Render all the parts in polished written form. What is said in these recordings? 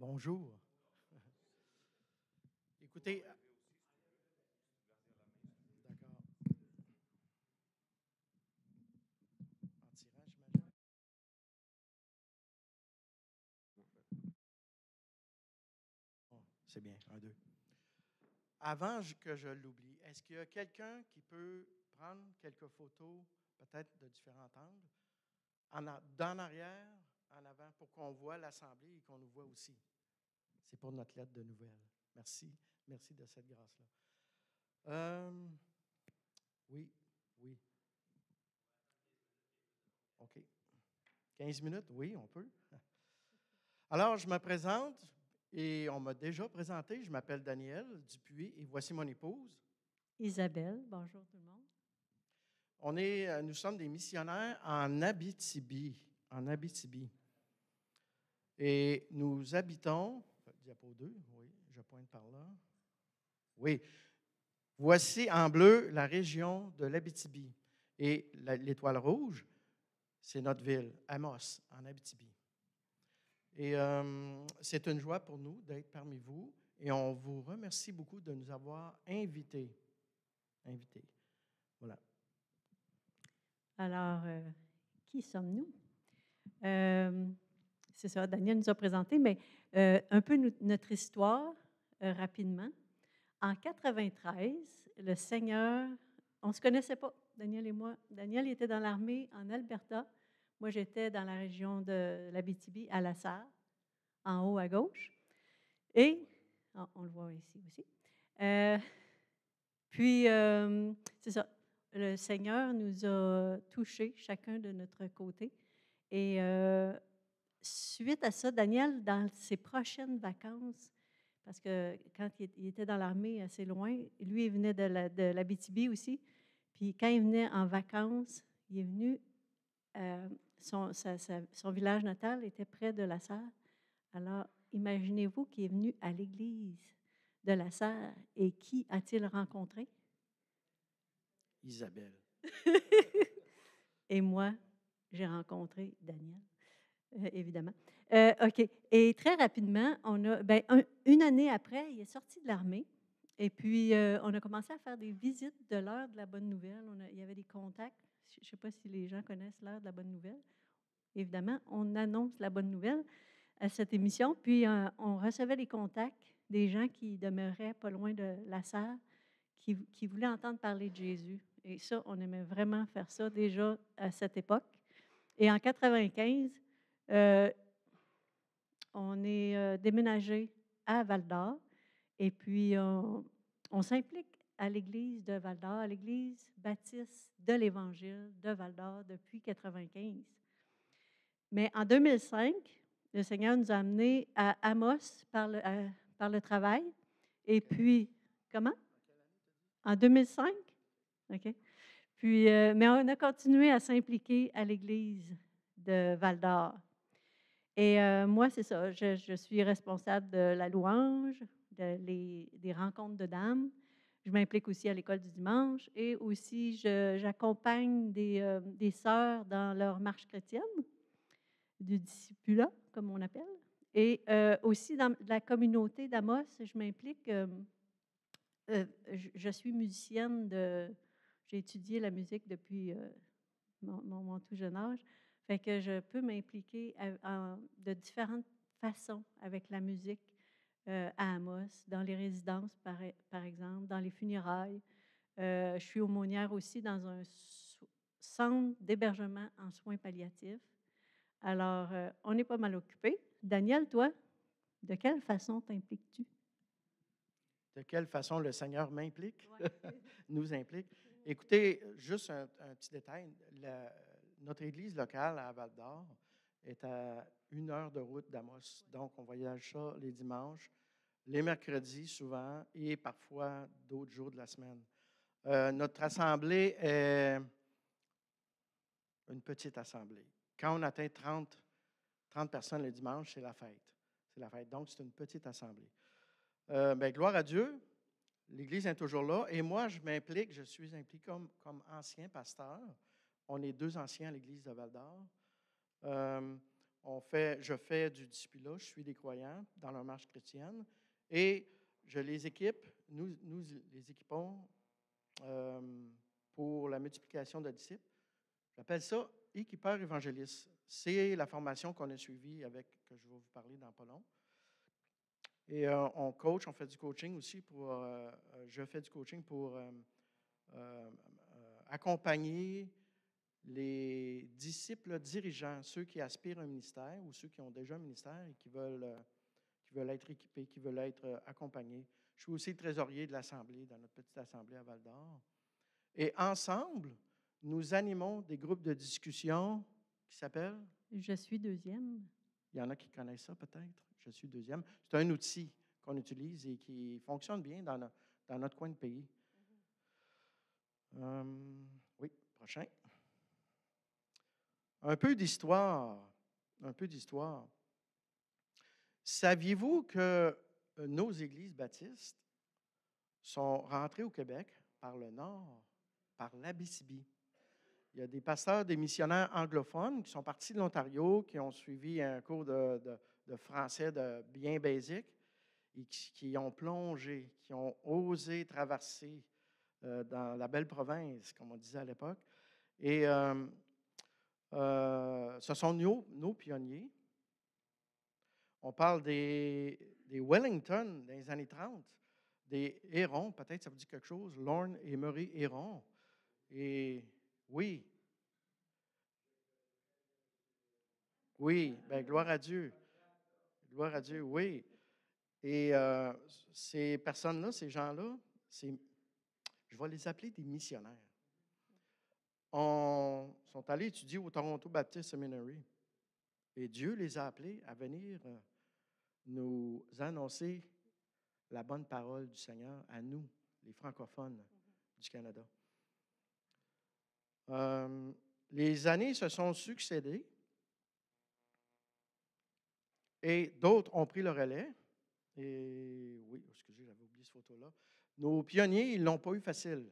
Bonjour. Écoutez, d'accord. En tirant, j'imagine. Bon, c'est bien, un, deux. Avant que je l'oublie, est-ce qu'il y a quelqu'un qui peut prendre quelques photos, peut-être de différents angles, d'en arrière, en avant, pour qu'on voit l'Assemblée et qu'on nous voit aussi? C'est pour notre lettre de nouvelles. Merci. Merci de cette grâce-là. Euh, oui, oui. OK. 15 minutes? Oui, on peut. Alors, je me présente et on m'a déjà présenté. Je m'appelle Daniel Dupuis et voici mon épouse. Isabelle, bonjour tout le monde. Nous sommes des missionnaires en Abitibi. En Abitibi. Et nous habitons, diapo 2, oui, je pointe par là. Oui, voici en bleu la région de l'Abitibi. Et l'étoile rouge, c'est notre ville, Amos, en Abitibi. Et c'est une joie pour nous d'être parmi vous et on vous remercie beaucoup de nous avoir invités. Voilà. Alors, qui sommes-nous? C'est ça, Daniel nous a présenté, mais un peu notre histoire rapidement. En 93, le Seigneur, on ne se connaissait pas, Daniel et moi. Daniel était dans l'armée en Alberta. Moi, j'étais dans la région de l'Abitibi, à La Sarre, en haut à gauche. Et, on le voit ici aussi. Puis, c'est ça, le Seigneur nous a touchés, chacun de notre côté. Et suite à ça, Daniel, dans ses prochaines vacances, parce que quand il était dans l'armée assez loin, lui, il venait de l'Abitibi aussi. Puis quand il venait en vacances, il est venu, son village natal était près de La Sarre. Alors, imaginez-vous qu'il est venu à l'église de La Sarre. Et qui a-t-il rencontré? Isabelle. Et moi, j'ai rencontré Daniel, évidemment. OK. Et très rapidement, une année après, il est sorti de l'armée. Et puis, on a commencé à faire des visites de l'heure de la bonne nouvelle. Il y avait des contacts. Je ne sais pas si les gens connaissent l'heure de la bonne nouvelle. Évidemment, on annonce la bonne nouvelle à cette émission. Puis, on recevait les contacts des gens qui demeuraient pas loin de La Sarre, qui voulaient entendre parler de Jésus. Et ça, on aimait vraiment faire ça déjà à cette époque. Et en 95, on est déménagé à Val-d'Or. Et puis, on s'implique à l'église de Val-d'Or, à l'église baptiste de l'Évangile de Val-d'Or depuis 95. Mais en 2005, le Seigneur nous a amenés à Amos par le travail. Et puis, comment? En 2005? OK. Puis, mais on a continué à s'impliquer à l'église de Val-d'Or. Et moi, c'est ça, je suis responsable de la louange, des rencontres de dames. Je m'implique aussi à l'école du dimanche et aussi j'accompagne des sœurs dans leur marche chrétienne, du discipulat, comme on appelle. Et aussi dans la communauté d'Amos, je m'implique. Je suis musicienne j'ai étudié la musique depuis mon tout jeune âge. Fait que je peux m'impliquer de différentes façons avec la musique à Amos, dans les résidences, par exemple, dans les funérailles. Je suis aumônière aussi dans un centre d'hébergement en soins palliatifs. Alors, on est pas mal occupés. Daniel, toi, de quelle façon t'impliques-tu? De quelle façon le Seigneur m'implique, Ouais. nous implique? Écoutez, juste un petit détail. Notre église locale à Val-d'Or est à 1 heure de route d'Amos. Donc, on voyage ça les dimanches, les mercredis souvent et parfois d'autres jours de la semaine. Notre assemblée est une petite assemblée. Quand on atteint 30 personnes le dimanche, c'est la fête. C'est la fête. Donc, c'est une petite assemblée. Gloire à Dieu, l'Église est toujours là. Et moi, je suis impliqué comme ancien pasteur. On est 2 anciens à l'Église de Val-d'Or. je fais du discipulat, je suis des croyants dans leur marche chrétienne et je les équipe, nous les équipons pour la multiplication de disciples. J'appelle ça équipeur évangéliste. C'est la formation qu'on a suivie que je vais vous parler dans pas long. Et on fait du coaching aussi je fais du coaching pour accompagner les disciples dirigeants, ceux qui aspirent à un ministère ou ceux qui ont déjà un ministère et qui veulent être équipés, qui veulent être accompagnés. Je suis aussi trésorier de l'Assemblée, dans notre petite Assemblée à Val-d'Or. Et ensemble, nous animons des groupes de discussion qui s'appellent... Je suis deuxième. Il y en a qui connaissent ça peut-être. Je suis deuxième. C'est un outil qu'on utilise et qui fonctionne bien dans notre coin de pays. Oui, prochain. Un peu d'histoire. Un peu d'histoire. Saviez-vous que nos églises baptistes sont rentrées au Québec par le nord, par l'Abitibi? Il y a des pasteurs, des missionnaires anglophones qui sont partis de l'Ontario, qui ont suivi un cours de français bien basique et qui ont plongé, qui ont osé traverser dans la belle province, comme on disait à l'époque. Et ce sont nos pionniers. On parle des Wellington dans les années 30, des Hérons, peut-être ça vous dit quelque chose, Lorne et Murray Héron. Et oui, bien, gloire à Dieu. Gloire à Dieu, oui. Et ces personnes-là, ces gens-là, je vais les appeler des missionnaires. Sont allés étudier au Toronto Baptist Seminary. Et Dieu les a appelés à venir nous annoncer la bonne parole du Seigneur à nous, les francophones du Canada. Les années se sont succédées et d'autres ont pris le relais. Et oui, excusez, j'avais oublié cette photo-là. Nos pionniers, ils ne l'ont pas eu facile.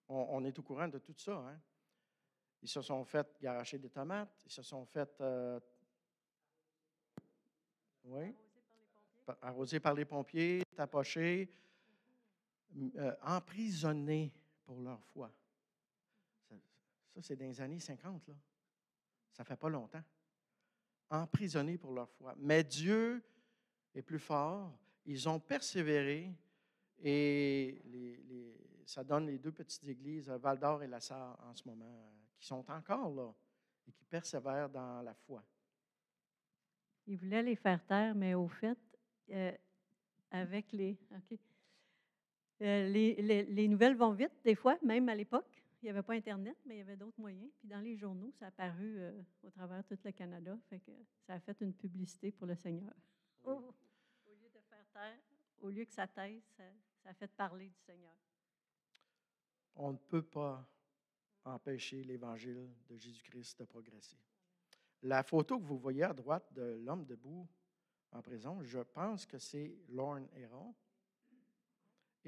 On est au courant de tout ça. Hein? Ils se sont fait garocher des tomates, ils se sont fait arrosés par les pompiers, tapochés, emprisonnés pour leur foi. Ça, c'est dans les années 50, là. Ça ne fait pas longtemps. Emprisonnés pour leur foi. Mais Dieu est plus fort. Ils ont persévéré et ça donne les deux petites églises, Val-d'Or et La Sarre, en ce moment, qui sont encore là et qui persévèrent dans la foi. Ils voulaient les faire taire, mais au fait, avec les nouvelles vont vite, des fois, même à l'époque. Il n'y avait pas Internet, mais il y avait d'autres moyens. Puis dans les journaux, ça a apparu au travers de tout le Canada. Fait que ça a fait une publicité pour le Seigneur. Oui. Au lieu de faire taire, au lieu que ça taise, ça a fait parler du Seigneur. On ne peut pas empêcher l'Évangile de Jésus-Christ de progresser. La photo que vous voyez à droite de l'homme debout en prison, je pense que c'est Lorne Héron.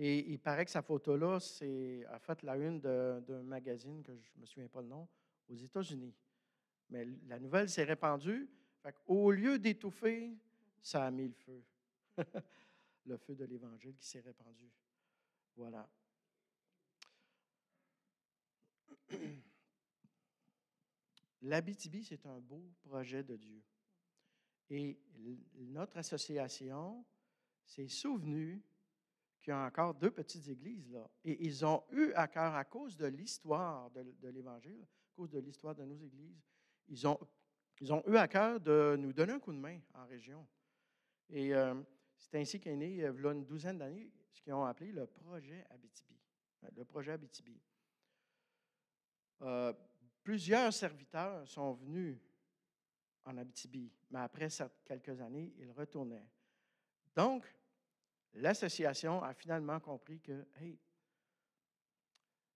Et il paraît que sa photo-là a fait la une d'un magazine que je ne me souviens pas le nom, aux États-Unis. Mais la nouvelle s'est répandue. Au lieu d'étouffer, ça a mis le feu. Le feu de l'Évangile qui s'est répandu. Voilà. L'Abitibi, c'est un beau projet de Dieu. Et notre association s'est souvenue qu'il y a encore deux petites églises là. Et ils ont eu à cœur, à cause de l'histoire de l'Évangile, à cause de l'histoire de nos églises, ils ont eu à cœur de nous donner un coup de main en région. Et c'est ainsi qu'est né, il y a une douzaine d'années, ce qu'ils ont appelé le projet Abitibi. Le projet Abitibi. Plusieurs serviteurs sont venus en Abitibi, mais après quelques années, ils retournaient. Donc, l'association a finalement compris que, hey,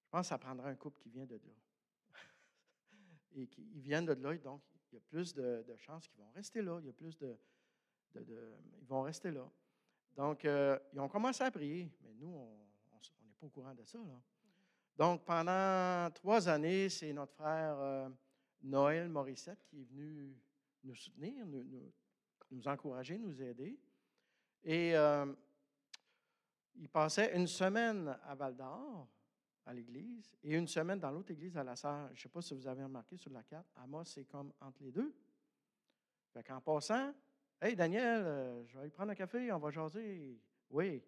je pense que ça prendra un couple qui vient de là. Et qu'ils viennent de là, donc il y a plus de chances qu'ils vont rester là. Il y a plus ils vont rester là. Donc, ils ont commencé à prier, mais nous, on n'est pas au courant de ça, là. Donc, pendant 3 années, c'est notre frère Noël Morissette qui est venu nous soutenir, nous encourager, nous aider. Et il passait une semaine à Val-d'Or, à l'église, et une semaine dans l'autre église à La Sarre. Je ne sais pas si vous avez remarqué sur la carte, Amos, c'est comme entre les deux. Fait qu'en passant, « Hey, Daniel, je vais aller prendre un café, on va jaser. » Oui.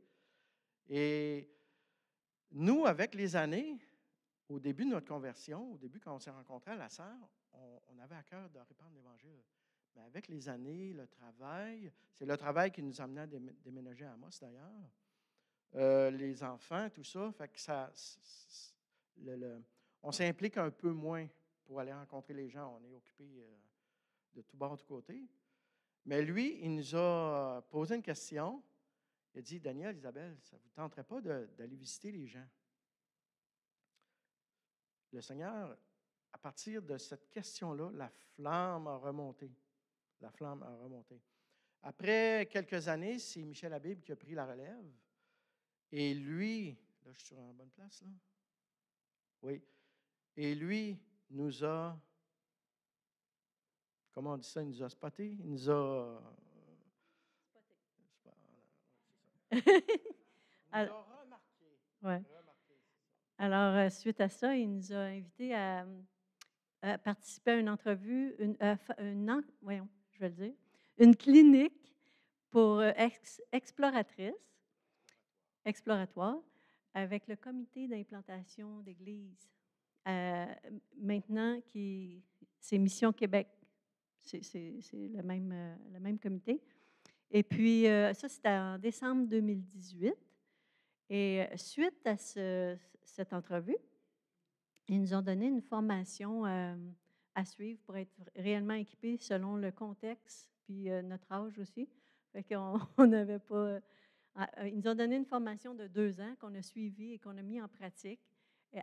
Et nous, avec les années, au début de notre conversion, au début quand on s'est rencontrés à La Sarre, on avait à cœur de répandre l'Évangile. Mais avec les années, le travail, c'est le travail qui nous a amené à déménager à Amos d'ailleurs. Les enfants, tout ça, fait que on s'implique un peu moins pour aller rencontrer les gens. On est occupé de tout bord, de tous côtés. Mais lui, il nous a posé une question. Il a dit, « Daniel, Isabelle, ça ne vous tenterait pas d'aller visiter les gens? » Le Seigneur, à partir de cette question-là, la flamme a remonté. La flamme a remonté. Après quelques années, c'est Michel Habib qui a pris la relève. Et lui, là, je suis sur la bonne place, là? Oui. Et lui nous a, comment on dit ça? Il nous a spoté? Il nous a. Il nous a remarqué. Ouais. Alors, suite à ça, il nous a invités à participer à une entrevue, voyons, je vais le dire, une clinique pour exploratoire, avec le comité d'implantation d'église. Maintenant, c'est Mission Québec. C'est le même comité. Et puis, ça, c'était en décembre 2018. Et suite à cette entrevue, ils nous ont donné une formation à suivre pour être réellement équipés selon le contexte, puis notre âge aussi. Fait qu'on n'avait pas... ils nous ont donné une formation de 2 ans qu'on a suivie et qu'on a mis en pratique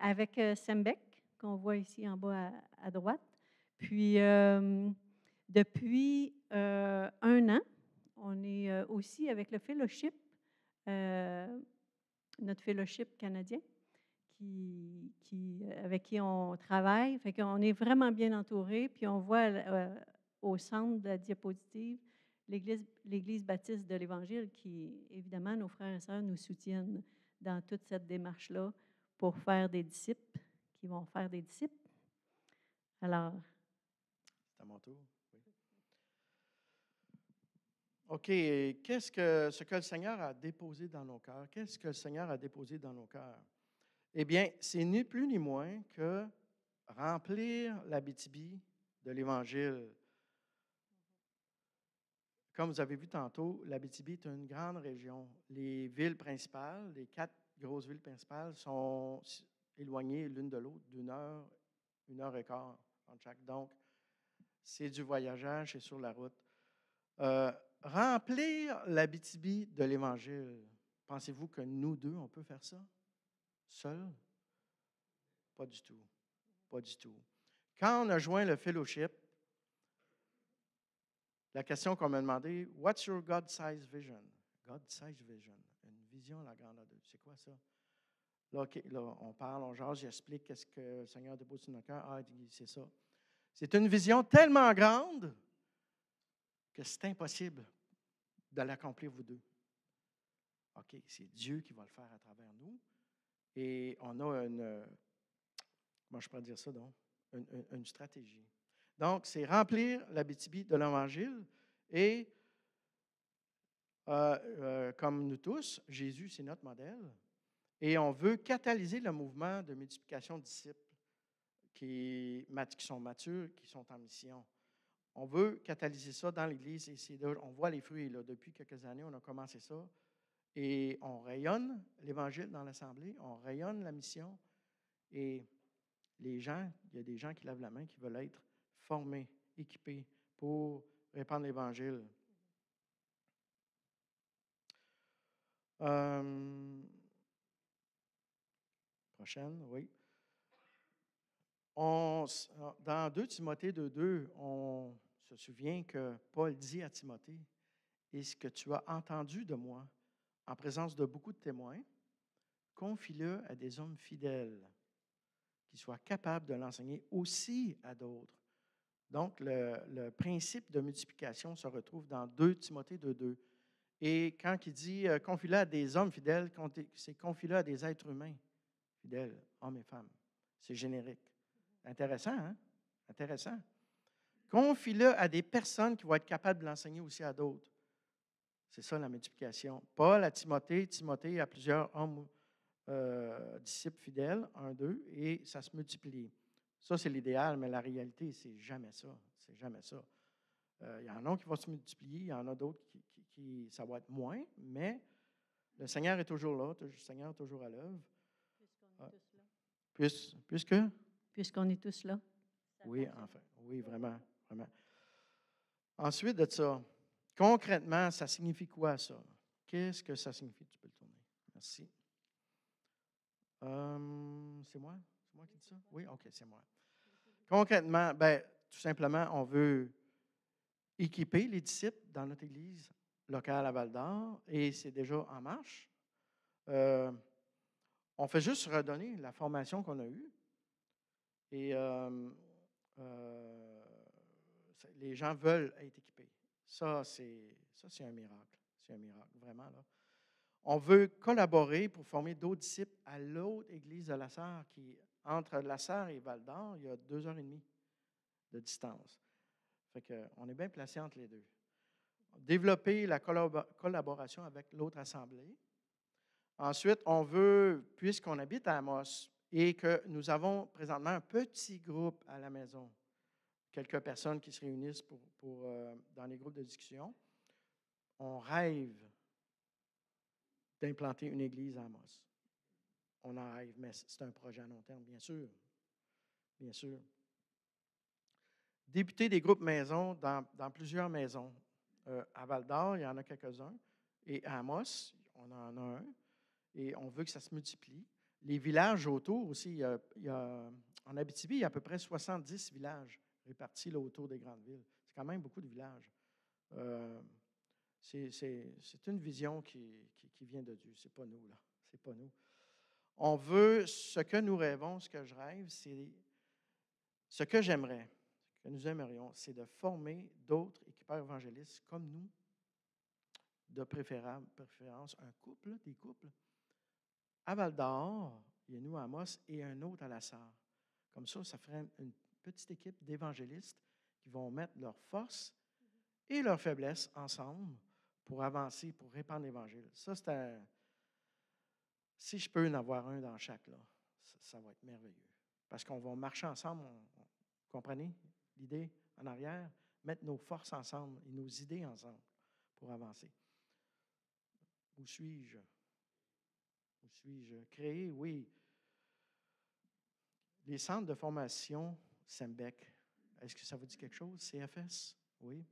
avec Sembec, qu'on voit ici en bas à droite. Puis, depuis 1 an, on est aussi avec le fellowship, notre fellowship canadien, avec qui on travaille. Fait qu'on est vraiment bien entouré. Puis on voit au centre de la diapositive l'Église baptiste de l'Évangile qui, évidemment, nos frères et sœurs nous soutiennent dans toute cette démarche-là pour faire des disciples qui vont faire des disciples. Alors. C'est à mon tour. Oui. OK. Ce que le Seigneur a déposé dans nos cœurs? Qu'est-ce que le Seigneur a déposé dans nos cœurs? Eh bien, c'est ni plus ni moins que remplir l'Abitibi de l'Évangile. Comme vous avez vu tantôt, l'Abitibi est une grande région. Les villes principales, les 4 grosses villes principales, sont éloignées l'une de l'autre d'1 heure, 1h15 entre chaque. Donc, c'est du voyageage, c'est sur la route. Remplir l'Abitibi de l'Évangile, pensez-vous que nous deux, on peut faire ça? Seuls? Pas du tout. Pas du tout. Quand on a joint le fellowship, la question qu'on m'a demandé, « What's your God-sized vision? » God-sized vision. Une vision à la grandeur de Dieu. C'est quoi ça? Là, okay, là, on parle, on jase, j'explique qu'est-ce que le Seigneur dépose sur nos cœurs. Ah, c'est ça. C'est une vision tellement grande que c'est impossible de l'accomplir vous deux. OK, c'est Dieu qui va le faire à travers nous. Et on a comment je peux dire ça, donc? Une stratégie. Donc, c'est remplir l'Abitibi de l'Évangile et, comme nous tous, Jésus, c'est notre modèle. Et on veut catalyser le mouvement de multiplication de disciples qui sont matures, qui sont en mission. On veut catalyser ça dans l'Église et on voit les fruits. Là, depuis quelques années, on a commencé ça. Et on rayonne l'Évangile dans l'Assemblée, on rayonne la mission. Et les gens, il y a des gens qui lèvent la main qui veulent être formés, équipés pour répandre l'Évangile. Prochaine, oui. Dans 2 Timothée 2:2, on se souvient que Paul dit à Timothée, « Et ce que tu as entendu de moi, en présence de beaucoup de témoins, confie-le à des hommes fidèles, qui soient capables de l'enseigner aussi à d'autres. Donc, le principe de multiplication se retrouve dans 2 Timothée 2:2. Et quand il dit confie-le à des hommes fidèles, c'est confie-le à des êtres humains fidèles, hommes et femmes. C'est générique. Intéressant, hein? Intéressant. Confie-le à des personnes qui vont être capables de l'enseigner aussi à d'autres. C'est ça la multiplication. Paul à Timothée, Timothée à plusieurs hommes disciples fidèles, 1, 2, et ça se multiplie. Ça, c'est l'idéal, mais la réalité, c'est jamais ça. C'est jamais ça. Il y en a qui vont se multiplier, il y en a d'autres qui ça va être moins, mais le Seigneur est toujours là, le Seigneur est toujours à l'œuvre. Puisque? Puisqu'on est tous là. Oui, enfin, oui, vraiment, vraiment. Ensuite de ça, concrètement, ça signifie quoi ça? Qu'est-ce que ça signifie? Tu peux le tourner. Merci. C'est moi? C'est moi qui dis ça? Oui, OK, c'est moi. Concrètement, ben, tout simplement, on veut équiper les disciples dans notre église locale à Val-d'Or et c'est déjà en marche. On fait juste redonner la formation qu'on a eue et les gens veulent être équipés. Ça, c'est un miracle. C'est un miracle, vraiment. Là. On veut collaborer pour former d'autres disciples à l'autre église de la Sarre qui, entre la Sarre et Val-d'Or, il y a 2h30 de distance. Fait qu'on est bien placé entre les deux. Développer la collaboration avec l'autre assemblée. Ensuite, on veut, puisqu'on habite à Amos et que nous avons présentement un petit groupe à la maison, quelques personnes qui se réunissent dans les groupes de discussion, on rêve d'implanter une église à Amos. On en rêve, mais c'est un projet à long terme, bien sûr. Bien sûr. Débuter des groupes maisons dans plusieurs maisons. À Val-d'Or, il y en a quelques-uns. Et à Amos, on en a un. Et on veut que ça se multiplie. Les villages autour aussi, en Abitibi, il y a à peu près 70 villages répartis là, autour des grandes villes. C'est quand même beaucoup de villages. C'est une vision qui vient de Dieu. C'est pas nous, là. C'est pas nous. On veut, ce que nous rêvons, ce que je rêve, c'est ce que j'aimerais, ce que nous aimerions, c'est de former d'autres équipeurs évangélistes comme nous, de préférence un couple, des couples. À Val-d'Or, il y a nous à Amos et un autre à la Sarre. Comme ça ferait une petite équipe d'évangélistes qui vont mettre leurs forces et leurs faiblesses ensemble pour avancer, pour répandre l'Évangile. Ça, si je peux en avoir un dans chaque, là, ça va être merveilleux. Parce qu'on va marcher ensemble, vous comprenez l'idée en arrière? Mettre nos forces ensemble et nos idées ensemble pour avancer. Où suis-je? Où suis-je? Créer, oui. Les centres de formation Sembec, est-ce que ça vous dit quelque chose? CFS? Oui.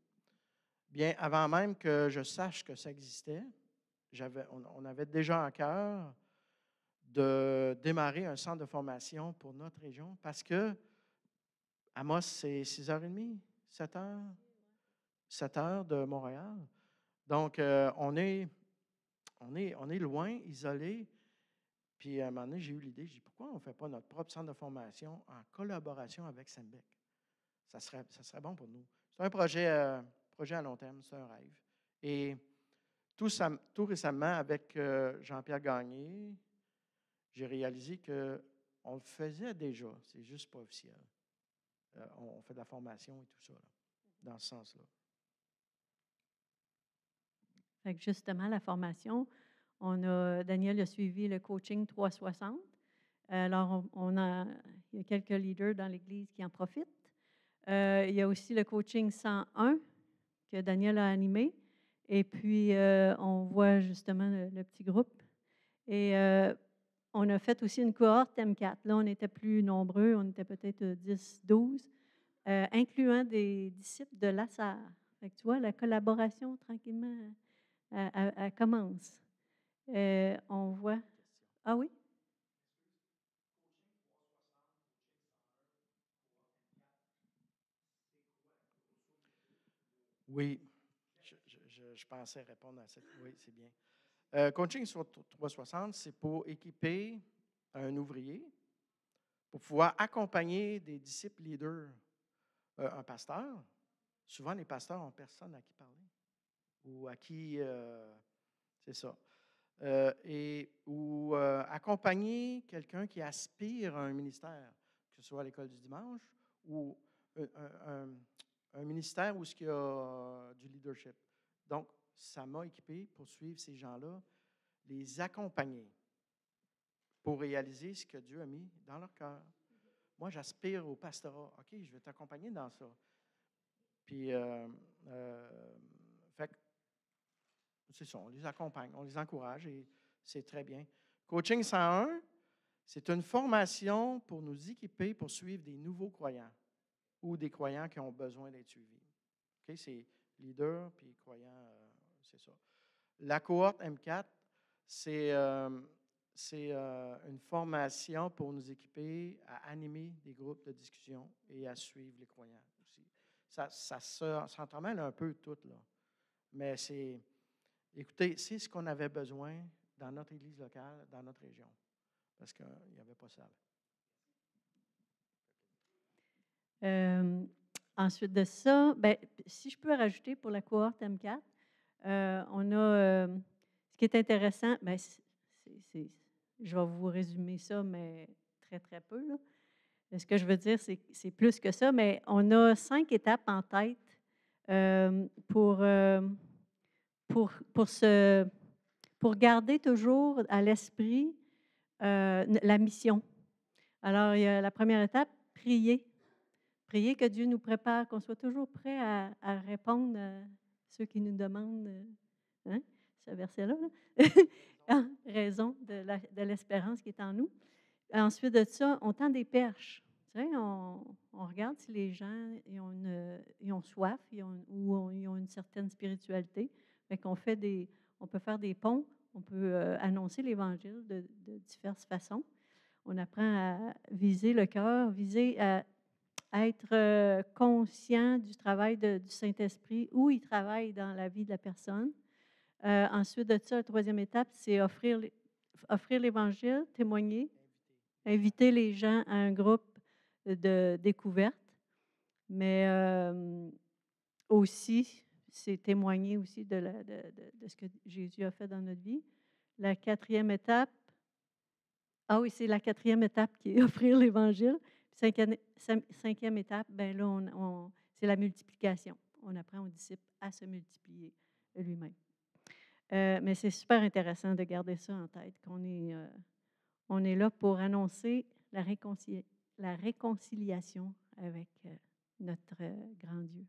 Bien, avant même que je sache que ça existait, on avait déjà en cœur de démarrer un centre de formation pour notre région parce que Amos, c'est 6h30, 7h, 7h de Montréal. Donc, on est loin, isolé. Puis, à un moment donné, j'ai eu l'idée, j'ai dit, pourquoi on ne fait pas notre propre centre de formation en collaboration avec Sembec? Ça serait bon pour nous. C'est un projet à long terme, c'est un rêve. Et tout récemment, avec Jean-Pierre Gagné, j'ai réalisé qu'on le faisait déjà, c'est juste pas officiel. On fait de la formation et tout ça, là, dans ce sens-là. Fait que justement, la formation, Daniel a suivi le coaching 360. Alors, il y a quelques leaders dans l'Église qui en profitent. Il y a aussi le coaching 101 que Daniel a animé. Et puis, on voit justement le petit groupe. Et on a fait aussi une cohorte M4. Là, on était plus nombreux, on était peut-être 10, 12, incluant des disciples de Lassar. Fait que tu vois, la collaboration, tranquillement, elle commence. On voit. Ah oui? Oui, je pensais répondre à cette. Oui, c'est bien. Coaching sur 360, c'est pour équiper un ouvrier pour pouvoir accompagner des disciples leaders Un pasteur, souvent les pasteurs n'ont personne à qui parler ou à qui, c'est ça. Ou accompagner quelqu'un qui aspire à un ministère, que ce soit à l'école du dimanche ou un, un- un- un ministère où il y a du leadership. Donc, ça m'a équipé pour suivre ces gens-là, les accompagner pour réaliser ce que Dieu a mis dans leur cœur. Moi, j'aspire au pastorat. OK, je vais t'accompagner dans ça. Puis, fait que c'est ça, on les accompagne, on les encourage et c'est très bien. Coaching 101, c'est une formation pour nous équiper pour suivre des nouveaux croyants ou des croyants qui ont besoin d'être suivis. OK, c'est leader puis croyant, c'est ça. La cohorte M4, c'est une formation pour nous équiper à animer des groupes de discussion et à suivre les croyants aussi. Ça s'entremêle un peu tout, là. Mais écoutez, c'est ce qu'on avait besoin dans notre église locale, dans notre région, parce qu'il n'y avait pas ça. Ensuite de ça, ben, si je peux rajouter pour la cohorte M4, on a, ce qui est intéressant, ben, je vais vous résumer ça, mais très, très peu, là. Ce que je veux dire, c'est plus que ça, mais on a 5 étapes en tête pour, pour garder toujours à l'esprit la mission. Alors, il y a la première étape, prier. Prier que Dieu nous prépare, qu'on soit toujours prêt à répondre à ceux qui nous demandent, hein, ce verset-là, là. Ah, raison de l'espérance qui est en nous. Ensuite de ça, on tend des perches. Tu sais, on regarde si les gens ils ont soif ils ont une certaine spiritualité. Fait qu'on on peut faire des ponts, on peut annoncer l'Évangile de diverses façons. On apprend à viser le cœur, viser à être conscient du travail du Saint-Esprit, où il travaille dans la vie de la personne. Ensuite de ça, la troisième étape, c'est offrir l'Évangile, témoigner, inviter les gens à un groupe de découverte, mais aussi, c'est témoigner aussi de ce que Jésus a fait dans notre vie. La quatrième étape, ah oui, c'est la quatrième étape qui est offrir l'Évangile. Cinquième étape, ben là, c'est la multiplication. On apprend aux disciples à se multiplier lui-même. Mais c'est super intéressant de garder ça en tête, on est là pour annoncer la réconciliation avec notre grand Dieu.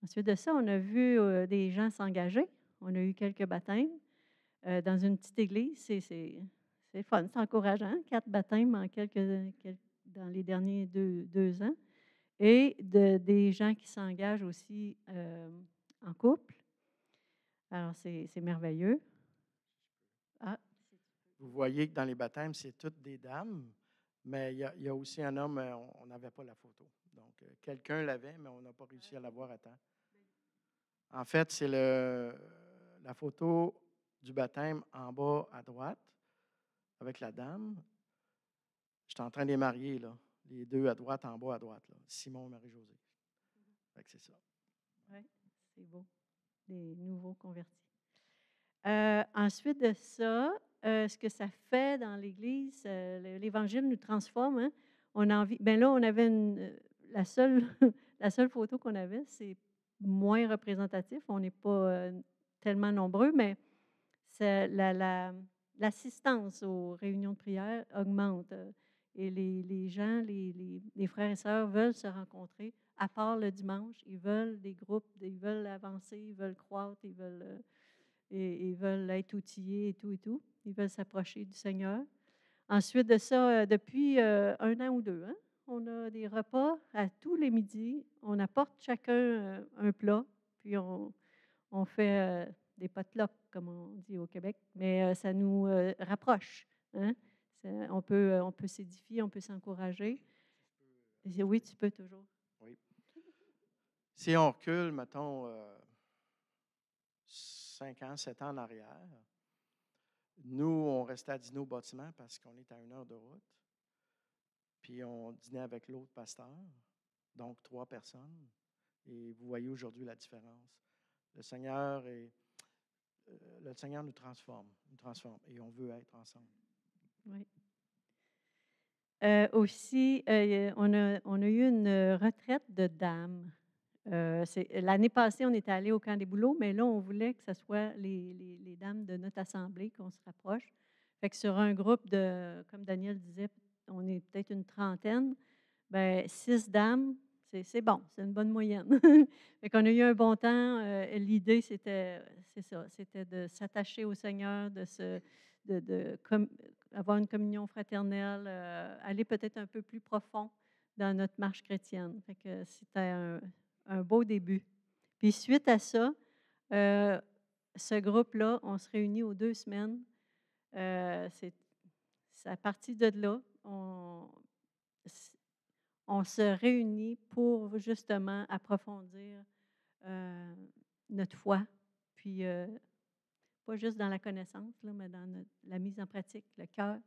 Ensuite de ça, on a vu des gens s'engager. On a eu quelques baptêmes dans une petite église. C'est fun, c'est encourageant. 4 baptêmes dans les derniers deux ans. Et des gens qui s'engagent aussi en couple. Alors, c'est merveilleux. Ah, Vous voyez que dans les baptêmes, c'est toutes des dames, mais il y a aussi un homme, on n'avait pas la photo. Donc, quelqu'un l'avait, mais on n'a pas réussi à l'avoir à temps. En fait, c'est la photo du baptême en bas à droite, avec la dame. J'étais en train de les marier, là. Les deux à droite, en bas à droite, là. Simon et Marie-Josée. Fait que c'est ça. Oui, c'est beau. Les nouveaux convertis. Ensuite de ça, ce que ça fait dans l'Église, l'Évangile nous transforme. Hein? On a envie. Ben là, on avait la seule, la seule photo qu'on avait, c'est moins représentatif. On n'est pas tellement nombreux, mais l'assistance aux réunions de prière augmente. Et les gens, les frères et sœurs veulent se rencontrer, à part le dimanche. Ils veulent des groupes, ils veulent avancer, ils veulent croître, ils veulent être outillés et tout et tout. Ils veulent s'approcher du Seigneur. Ensuite de ça, depuis 1 an ou 2, hein, on a des repas à tous les midis. On apporte chacun un plat, puis on fait des potlucks, comme on dit au Québec, mais ça nous rapproche. Hein? On peut s'édifier, on peut s'encourager. Oui, tu peux toujours. Oui. Si on recule, mettons, 5 ans, 7 ans en arrière, nous, on restait à dîner au bâtiment parce qu'on est à 1 heure de route. Puis on dînait avec l'autre pasteur. donc 3 personnes. Et vous voyez aujourd'hui la différence. Le Seigneur, le Seigneur nous transforme, et on veut être ensemble. Oui. Aussi, on a eu une retraite de dames. L'année passée, on était allé au camp des bouleaux, mais là, on voulait que ce soit les dames de notre assemblée qu'on se rapproche. Fait que sur un groupe de, comme Daniel disait, on est peut-être une trentaine, ben 6 dames, c'est bon, c'est une bonne moyenne. Fait qu'on a eu un bon temps. L'idée, c'est ça, c'était de s'attacher au Seigneur, de avoir une communion fraternelle, aller peut-être un peu plus profond dans notre marche chrétienne. Fait que c'était un beau début. Puis suite à ça, ce groupe-là, on se réunit aux 2 semaines. C'est à partir de là, on se réunit pour justement approfondir euh, notre foi, puis pas juste dans la connaissance, là, mais dans la mise en pratique, le cœur.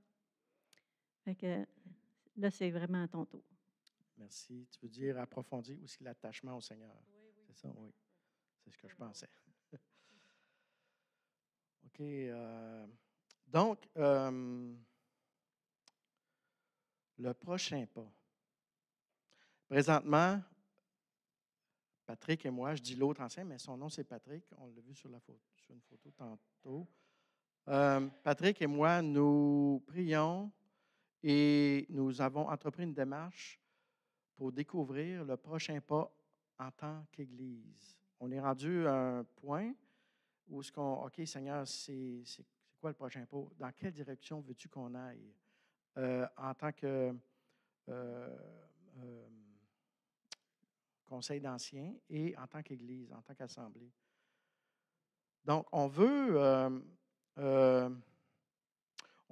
Fait que là, c'est vraiment à ton tour. Merci. Tu veux dire approfondir aussi l'attachement au Seigneur. C'est ça, oui. C'est ce que je pensais. OK. Donc, le prochain pas. Présentement, Patrick et moi, je dis l'autre ancien, mais son nom c'est Patrick. On l'a vu sur une photo tantôt. Patrick et moi, nous prions et nous avons entrepris une démarche pour découvrir le prochain pas en tant qu'Église. On est rendu à un point où OK, Seigneur, c'est quoi le prochain pas? Dans quelle direction veux-tu qu'on aille en tant que euh, euh, conseil d'anciens et en tant qu'Église, en tant qu'Assemblée? Donc, on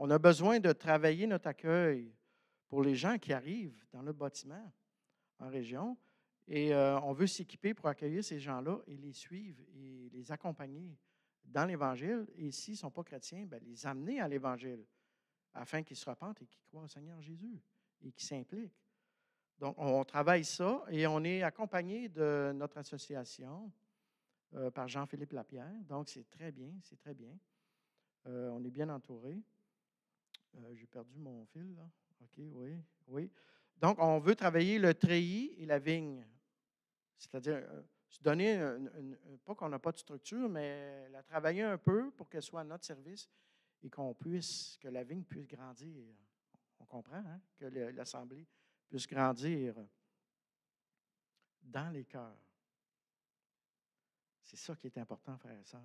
a besoin de travailler notre accueil pour les gens qui arrivent dans le bâtiment en région. Et on veut s'équiper pour accueillir ces gens-là et les suivre et les accompagner dans l'Évangile. Et s'ils ne sont pas chrétiens, bien, les amener à l'Évangile afin qu'ils se repentent et qu'ils croient au Seigneur Jésus et qu'ils s'impliquent. Donc, on travaille ça et on est accompagné de notre association par Jean-Philippe Lapierre. Donc, c'est très bien, c'est très bien. On est bien entouré. J'ai perdu mon fil, là. OK, oui, oui. Donc, on veut travailler le treillis et la vigne. C'est-à-dire, se donner, pas qu'on n'a pas de structure, mais la travailler un peu pour qu'elle soit à notre service et que la vigne puisse grandir. On comprend, hein? Que l'Assemblée puisse grandir dans les cœurs. C'est ça qui est important, frères et sœurs.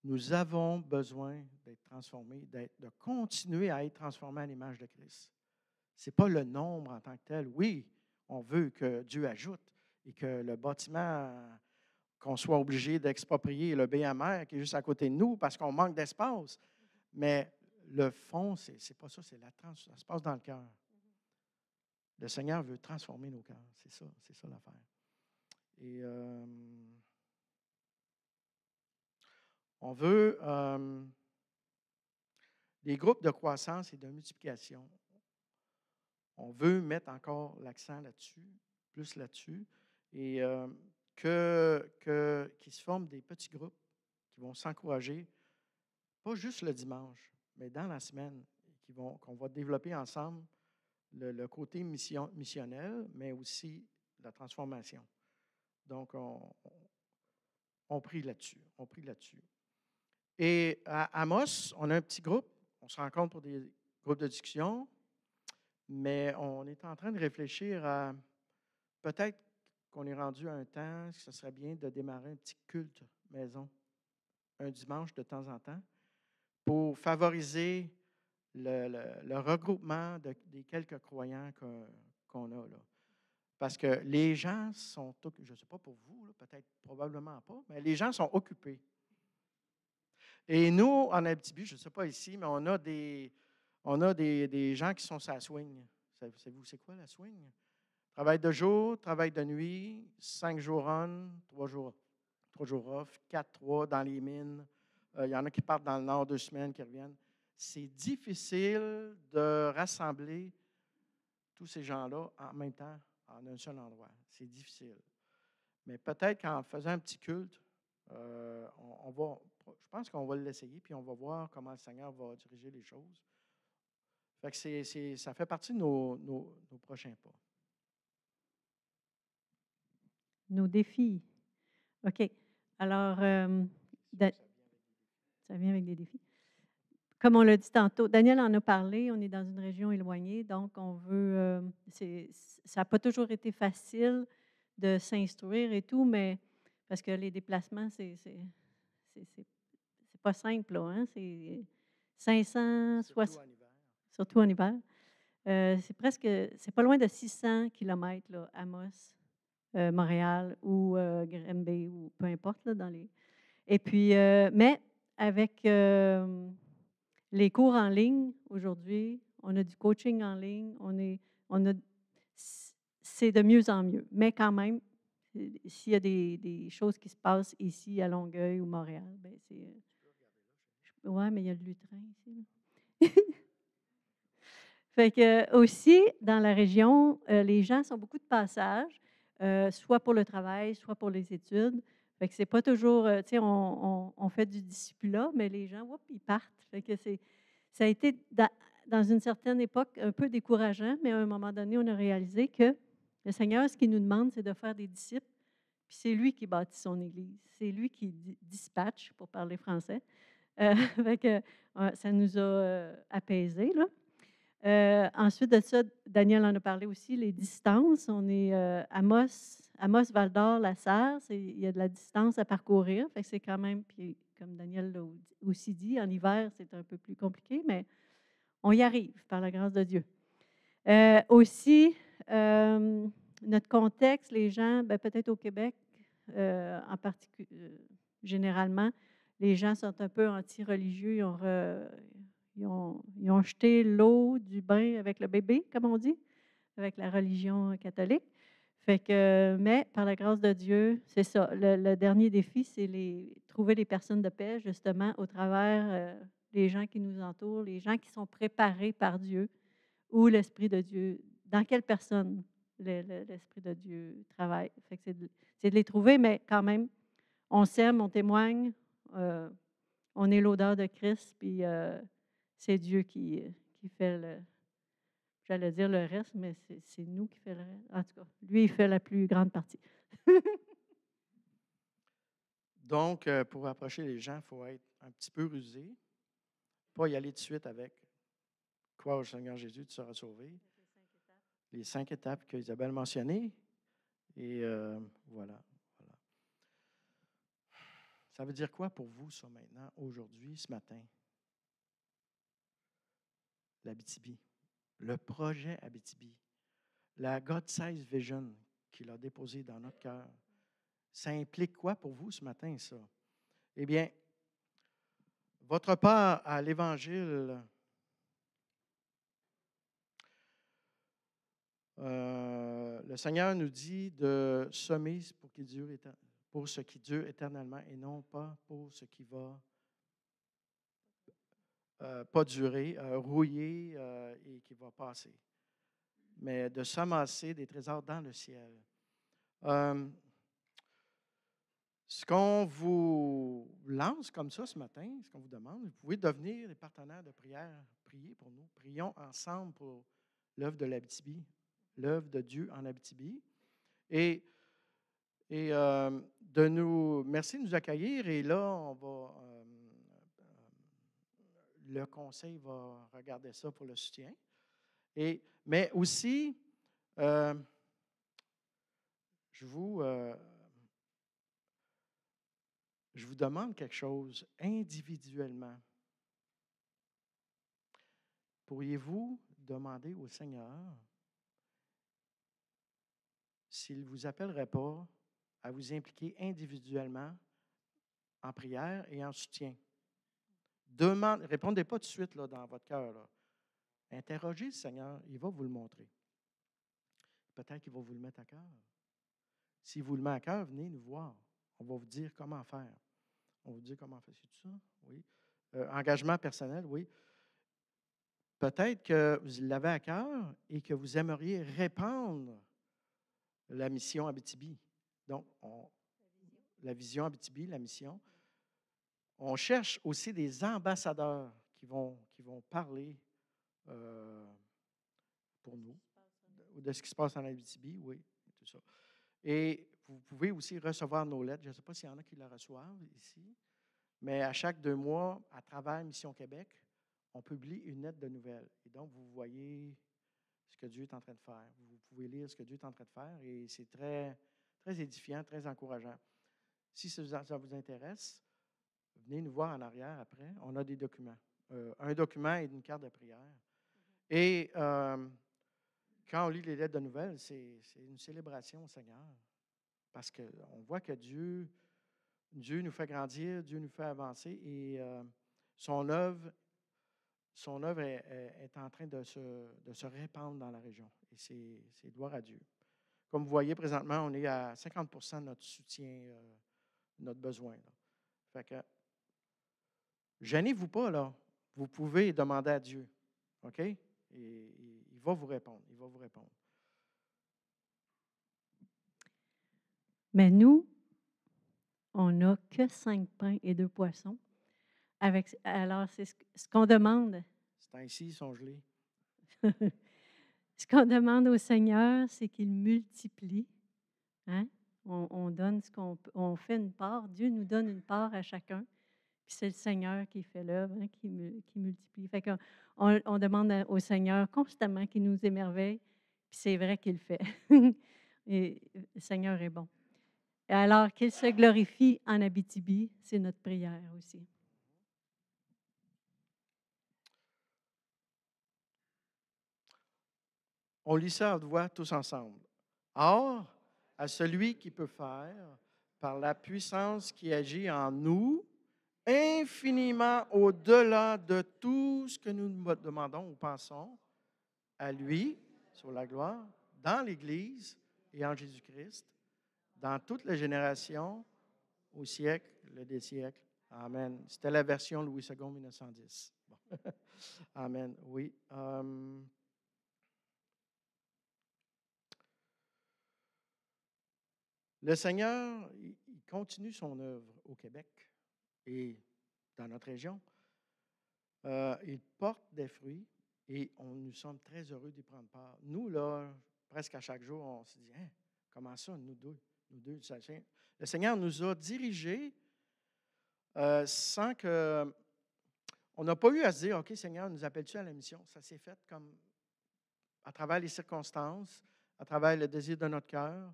Nous avons besoin d'être transformés, de continuer à être transformés à l'image de Christ. Ce n'est pas le nombre en tant que tel. Oui, on veut que Dieu ajoute et que le bâtiment, qu'on soit obligé d'exproprier le BMR qui est juste à côté de nous parce qu'on manque d'espace. Mais le fond, ce n'est pas ça, ça se passe dans le cœur. Le Seigneur veut transformer nos cœurs. C'est ça l'affaire. Et on veut des groupes de croissance et de multiplication. On veut mettre encore l'accent là-dessus, plus là-dessus, et qu'ils se forment des petits groupes qui vont s'encourager, pas juste le dimanche, mais dans la semaine, qu'on va développer ensemble le côté missionnel, mais aussi la transformation. Donc, on prie là-dessus. On prie là-dessus. Et à Amos, on a un petit groupe. On se rencontre pour des groupes de discussion, mais on est en train de réfléchir à peut-être qu'on est rendu à un temps, que ce serait bien de démarrer un petit culte maison, un dimanche de temps en temps, pour favoriser le regroupement des quelques croyants qu'on a là. Parce que les gens sont, je ne sais pas pour vous, peut-être probablement pas, mais les gens sont occupés. Et nous, en Abitibi, je ne sais pas ici, mais on a des gens qui sont sur la swing. Savez-vous, c'est quoi la swing? Travail de jour, travail de nuit, 5 jours on, 3 jours off, 4-3 dans les mines. Il y en a qui partent dans le nord 2 semaines, qui reviennent. C'est difficile de rassembler tous ces gens-là en même temps en un seul endroit. C'est difficile. Mais peut-être qu'en faisant un petit culte, je pense qu'on va l'essayer, puis on va voir comment le Seigneur va diriger les choses. Fait que ça fait partie de nos prochains pas. Nos défis. OK. Alors, ça vient avec des défis. Comme on l'a dit tantôt, Daniel en a parlé, on est dans une région éloignée, donc on veut. Ça n'a pas toujours été facile de s'instruire et tout, mais parce que les déplacements, c'est pas simple, là, hein? C'est 560, surtout en hiver. C'est pas loin de 600 kilomètres, là, Amos, Montréal ou Granby, ou peu importe, là, dans les. Et puis, mais avec les cours en ligne aujourd'hui, on a du coaching en ligne, c'est de mieux en mieux. Mais quand même, s'il y a des choses qui se passent ici à Longueuil ou Montréal, ben c'est. Ouais, mais il y a le lutrin ici. Là. Fait que aussi, dans la région, les gens sont beaucoup de passage, soit pour le travail, soit pour les études. Fait que c'est pas toujours, tu sais, on fait du discipulat, mais les gens, ils partent. Fait que ça a été, dans une certaine époque, un peu décourageant, mais à un moment donné, on a réalisé que le Seigneur, ce qu'il nous demande, c'est de faire des disciples, puis c'est lui qui bâtit son Église. C'est lui qui dispatche, pour parler français. Fait que, ça nous a apaisés, là. Ensuite de ça, Daniel en a parlé aussi, les distances. On est Amos, Val-d'Or, La Sarre, il y a de la distance à parcourir. Fait que c'est quand même, puis comme Daniel l'a aussi dit, en hiver, c'est un peu plus compliqué, mais on y arrive par la grâce de Dieu. Aussi, notre contexte, les gens, peut-être au Québec en particulier, généralement, les gens sont un peu anti-religieux. Ils ont jeté l'eau du bain avec le bébé, comme on dit, avec la religion catholique. Fait que, mais par la grâce de Dieu, c'est ça. Le dernier défi, c'est trouver les personnes de paix, justement, au travers des gens qui nous entourent, les gens qui sont préparés par Dieu ou l'Esprit de Dieu. Dans quelle personne l'Esprit de Dieu travaille? Fait que c'est de les trouver, mais quand même, on s'aime, on témoigne, on est l'odeur de Christ, puis c'est Dieu qui fait j'allais dire le reste, mais c'est nous qui fait le reste. En tout cas, lui, il fait la plus grande partie. Donc, pour approcher les gens, il faut être un petit peu rusé, pas y aller de suite avec « Crois au Seigneur Jésus, tu seras sauvé ». Les 5 étapes qu'Isabelle mentionnées. Et voilà. Ça veut dire quoi pour vous, ça, maintenant, aujourd'hui, ce matin? L'Abitibi, le projet Abitibi, la God-Size Vision qu'il a déposée dans notre cœur. Ça implique quoi pour vous ce matin, ça? Eh bien, votre part à l'Évangile, le Seigneur nous dit de semer pour ce qui dure éternellement et non pas pour ce qui va pas durer, rouiller et qui va passer, mais de s'amasser des trésors dans le ciel. Ce qu'on vous lance comme ça ce matin, ce qu'on vous demande, vous pouvez devenir des partenaires de prière, priez pour nous. Prions ensemble pour l'œuvre de l'Abitibi, l'œuvre de Dieu en Abitibi. Et merci de nous accueillir. Et là, le conseil va regarder ça pour le soutien. Mais aussi, je vous demande quelque chose individuellement. Pourriez-vous demander au Seigneur s'il ne vous appellerait pas à vous impliquer individuellement en prière et en soutien? Répondez pas tout de suite là, dans votre cœur. Là. Interrogez le Seigneur, il va vous le montrer. Peut-être qu'il va vous le mettre à cœur. S'il vous le met à cœur, venez nous voir. On va vous dire comment faire. On va vous dire comment faire. C'est tout ça? Oui. Engagement personnel, oui. Peut-être que vous l'avez à cœur et que vous aimeriez répandre la mission Abitibi. Donc, la vision Abitibi, la mission. On cherche aussi des ambassadeurs qui vont parler pour nous, de ce qui se passe en Abitibi, oui, tout ça. Et vous pouvez aussi recevoir nos lettres. Je ne sais pas s'il y en a qui la reçoivent ici, mais à chaque 2 mois, à travers Mission Québec, on publie une lettre de nouvelles. Et donc, vous voyez ce que Dieu est en train de faire. Vous pouvez lire ce que Dieu est en train de faire et c'est très, très édifiant, très encourageant. Si ça vous intéresse, venez nous voir en arrière après. On a des documents. Un document et une carte de prière. Et quand on lit les lettres de nouvelles, c'est une célébration au Seigneur. Parce qu'on voit que Dieu nous fait grandir, Dieu nous fait avancer et son œuvre est en train de se répandre dans la région. Et c'est gloire à Dieu. Comme vous voyez, présentement, on est à 50 de notre soutien, notre besoin. Là. Fait que, gênez-vous pas, là. Vous pouvez demander à Dieu. OK? Et il va vous répondre. Il va vous répondre. Mais nous, on n'a que 5 pains et 2 poissons. Alors, c'est ce qu'on demande. C'est ainsi, ils sont gelés. Ce qu'on demande au Seigneur, c'est qu'il multiplie. Hein? On donne on fait une part. Dieu nous donne une part à chacun. Puis c'est le Seigneur qui fait l'œuvre, hein, qui multiplie. Fait qu'on on demande au Seigneur constamment qu'il nous émerveille. Puis c'est vrai qu'il le fait. Et le Seigneur est bon. Et alors qu'il se glorifie en Abitibi, c'est notre prière aussi. On lit ça à haute voix tous ensemble. Or, à celui qui peut faire, par la puissance qui agit en nous, infiniment au-delà de tout ce que nous demandons ou pensons, à lui, sur la gloire, dans l'Église et en Jésus-Christ, dans toutes les générations, au siècle des siècles. Amen. C'était la version Louis II, 1910. Bon. Amen. Oui. Le Seigneur, il continue son œuvre au Québec et dans notre région. Il porte des fruits et nous sommes très heureux d'y prendre part. Nous, là, presque à chaque jour, on se dit, hein, comment ça, nous deux, le Seigneur nous a dirigés sans que... On n'a pas eu à se dire, OK, Seigneur, nous appelles-tu à la mission? Ça s'est fait comme à travers les circonstances, à travers le désir de notre cœur.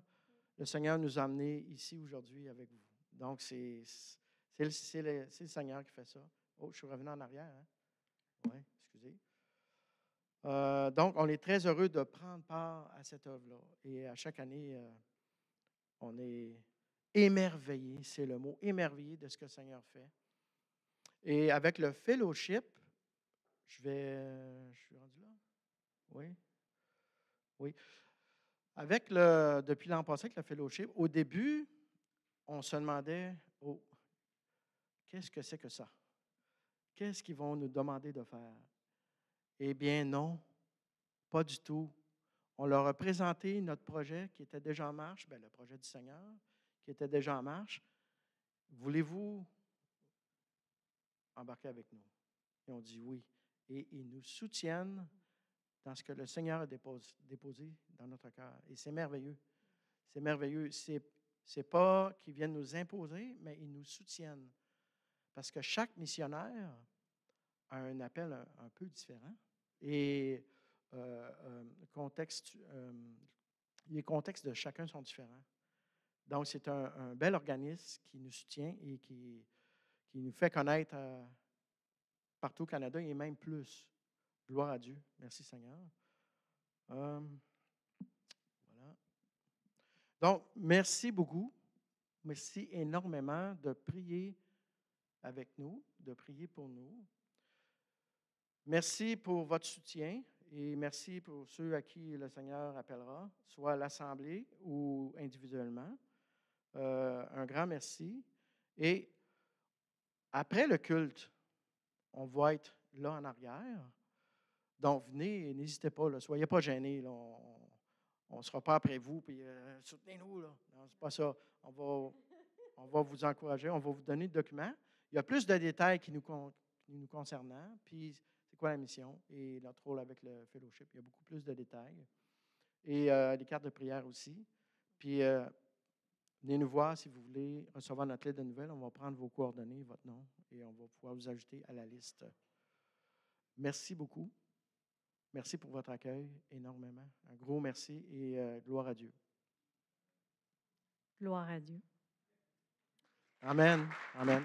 Le Seigneur nous a amenés ici aujourd'hui avec vous. Donc, c'est le Seigneur qui fait ça. Oh, je suis revenu en arrière. Hein? Oui, excusez. Donc, on est très heureux de prendre part à cette œuvre-là. Et à chaque année, on est émerveillé, c'est le mot, émerveillé de ce que le Seigneur fait. Et avec le fellowship, je suis rendu là? Oui. Oui. Depuis l'an passé, avec le fellowship, au début, on se demandait, oh, qu'est-ce que c'est que ça? Qu'est-ce qu'ils vont nous demander de faire? Eh bien, non, pas du tout. On leur a présenté notre projet qui était déjà en marche, le projet du Seigneur, qui était déjà en marche. Voulez-vous embarquer avec nous? Et on dit oui. Et ils nous soutiennent dans ce que le Seigneur a déposé dans notre cœur. Et c'est merveilleux. C'est merveilleux. C'est pas qu'ils viennent nous imposer, mais ils nous soutiennent. Parce que chaque missionnaire a un appel un peu différent. Et les contextes de chacun sont différents. Donc, c'est un bel organisme qui nous soutient et qui nous fait connaître partout au Canada et même plus. Gloire à Dieu. Merci Seigneur. Voilà. Donc, merci beaucoup. Merci énormément de prier avec nous, de prier pour nous. Merci pour votre soutien et merci pour ceux à qui le Seigneur appellera, soit à l'Assemblée ou individuellement. Un grand merci. Et après le culte, on va être là en arrière. Donc, venez, n'hésitez pas, ne soyez pas gênés. Là, on ne sera pas après vous, puis soutenez-nous. Là. Non, c'est pas ça. On va vous encourager, on va vous donner le document. Il y a plus de détails qui nous concernant, puis c'est quoi la mission et notre rôle avec le fellowship. Il y a beaucoup plus de détails. Et des cartes de prière aussi. Puis, venez nous voir si vous voulez recevoir notre lettre de nouvelles. On va prendre vos coordonnées, votre nom, et on va pouvoir vous ajouter à la liste. Merci beaucoup. Merci pour votre accueil énormément. Un gros merci et gloire à Dieu. Gloire à Dieu. Amen. Amen.